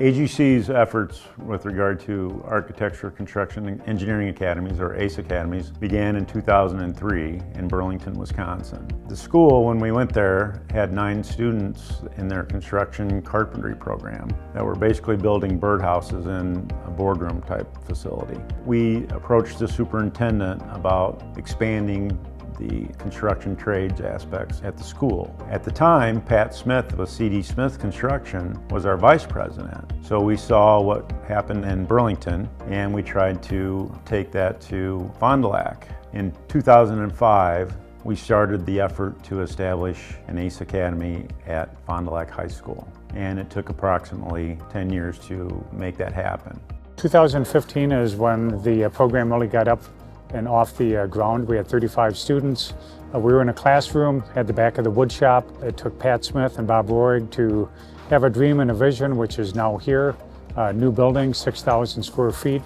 AGC's efforts with regard to architecture, construction, and engineering academies, or ACE academies, began in 2003 in Burlington, Wisconsin. The school, when we went there, had 9 students in their construction carpentry program that were basically building birdhouses in a boardroom type facility. We approached the superintendent about expanding the construction trades aspects at the school. At the time, Pat Smith of C.D. Smith Construction was our vice president. So we saw what happened in Burlington and we tried to take that to Fond du Lac. In 2005, we started the effort to establish an ACE Academy at Fond du Lac High School. And it took approximately 10 years to make that happen. 2015 is when the program really got up and off the ground. We had 35 students. We were in a classroom at the back of the wood shop. It took Pat Smith and Bob Rohrig to have a dream and a vision, which is now here. New building, 6,000 square feet.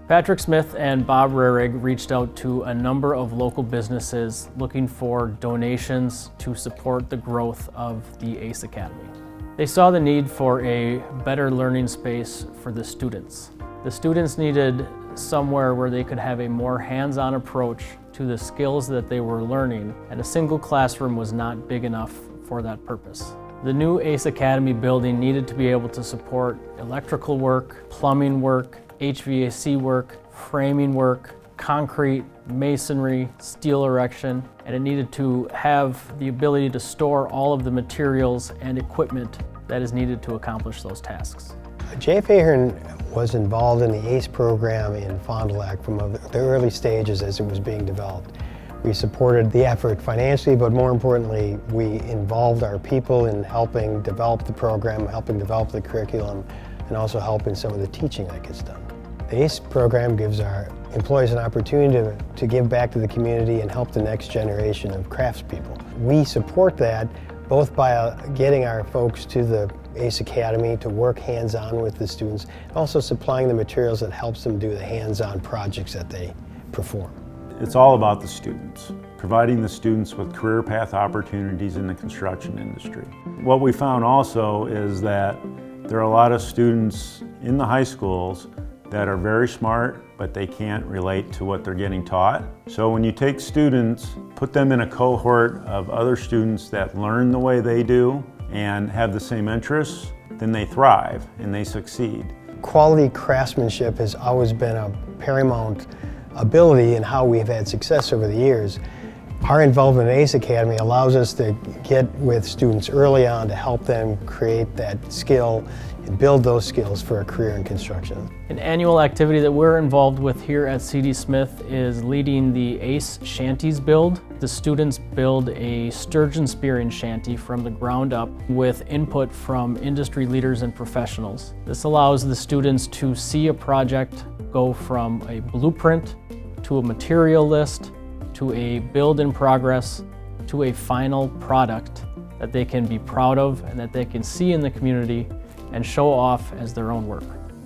Patrick Smith and Bob Rohrig reached out to a number of local businesses looking for donations to support the growth of the ACE Academy. They saw the need for a better learning space for the students. The students needed somewhere where they could have a more hands-on approach to the skills that they were learning, and a single classroom was not big enough for that purpose. The new ACE Academy building needed to be able to support electrical work, plumbing work, HVAC work, framing work, concrete, masonry, steel erection, and it needed to have the ability to store all of the materials and equipment that is needed to accomplish those tasks. J.F. Ahern was involved in the ACE program in Fond du Lac from the early stages as it was being developed. We supported the effort financially, but more importantly, we involved our people in helping develop the program, helping develop the curriculum, and also helping some of the teaching that gets done. The ACE program gives our employees an opportunity to give back to the community and help the next generation of craftspeople. We support that both by getting our folks to the ACE Academy to work hands-on with the students, and also supplying the materials that helps them do the hands-on projects that they perform. It's all about the students, providing the students with career path opportunities in the construction industry. What we found also is that there are a lot of students in the high schools that are very smart, but they can't relate to what they're getting taught. So when you take students, put them in a cohort of other students that learn the way they do and have the same interests, then they thrive and they succeed. Quality craftsmanship has always been a paramount ability in how we've had success over the years. Our involvement in ACE Academy allows us to get with students early on to help them create that skill and build those skills for a career in construction. An annual activity that we're involved with here at C.D. Smith is leading the ACE Shanties build. The students build a sturgeon spearing shanty from the ground up with input from industry leaders and professionals. This allows the students to see a project go from a blueprint to a material list to a build in progress to a final product that they can be proud of and that they can see in the community and show off as their own work.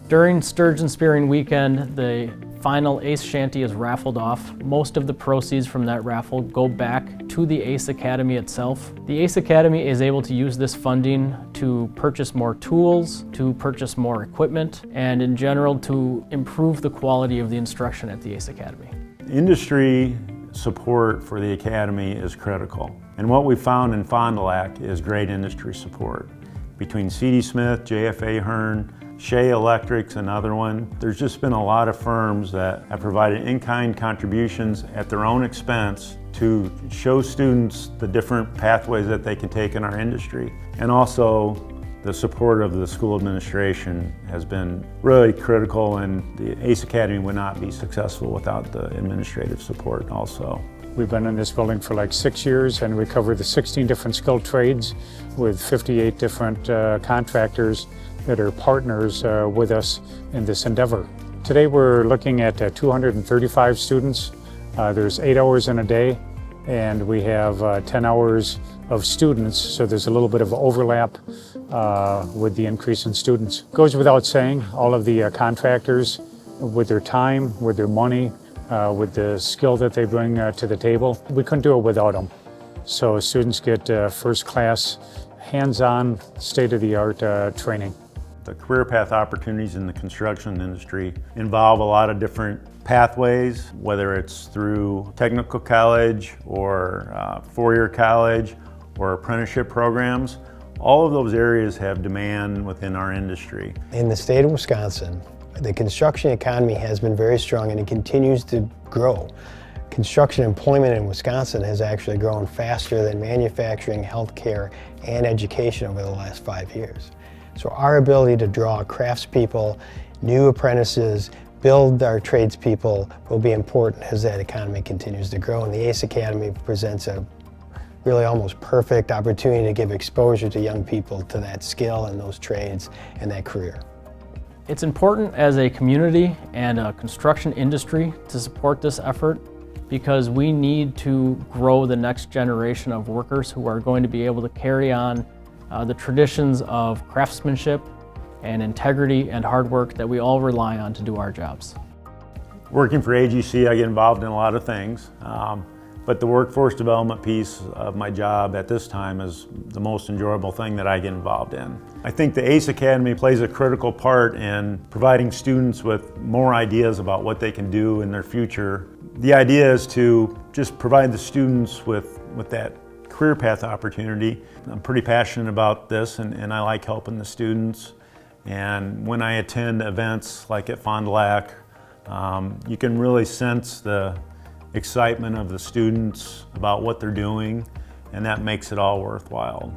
During Sturgeon Spearing Weekend, the final ACE Shanty is raffled off. Most of the proceeds from that raffle go back to the ACE Academy itself. The ACE Academy is able to use this funding to purchase more tools, to purchase more equipment, and in general to improve the quality of the instruction at the ACE Academy. Industry support for the Academy is critical. And what we found in Fond du Lac is great industry support. Between C.D. Smith, J.F. Ahern, Shea Electric's another one. There's just been a lot of firms that have provided in-kind contributions at their own expense to show students the different pathways that they can take in our industry. And also the support of the school administration has been really critical, and the ACE Academy would not be successful without the administrative support also. We've been in this building for like 6 years, and we cover the 16 different skilled trades with 58 different contractors that are partners with us in this endeavor. Today we're looking at 235 students. There's 8 hours in a day, and we have 10 hours of students, so there's a little bit of overlap with the increase in students. Goes without saying, all of the contractors, with their time, with their money, with the skill that they bring to the table, we couldn't do it without them. So students get first-class, hands-on, state-of-the-art training. The career path opportunities in the construction industry involve a lot of different pathways, whether it's through technical college or four-year college or apprenticeship programs. All of those areas have demand within our industry. In the state of Wisconsin, the construction economy has been very strong and it continues to grow. Construction employment in Wisconsin has actually grown faster than manufacturing, healthcare, and education over the last 5 years. So our ability to draw craftspeople, new apprentices, build our tradespeople will be important as that economy continues to grow. And the ACE Academy presents a really almost perfect opportunity to give exposure to young people to that skill and those trades and that career. It's important as a community and a construction industry to support this effort because we need to grow the next generation of workers who are going to be able to carry on the traditions of craftsmanship and integrity and hard work that we all rely on to do our jobs. Working for AGC, I get involved in a lot of things, but the workforce development piece of my job at this time is the most enjoyable thing that I get involved in. I think the ACE Academy plays a critical part in providing students with more ideas about what they can do in their future. The idea is to just provide the students with that career path opportunity. I'm pretty passionate about this and I like helping the students. And when I attend events like at Fond du Lac, you can really sense the excitement of the students about what they're doing, and that makes it all worthwhile.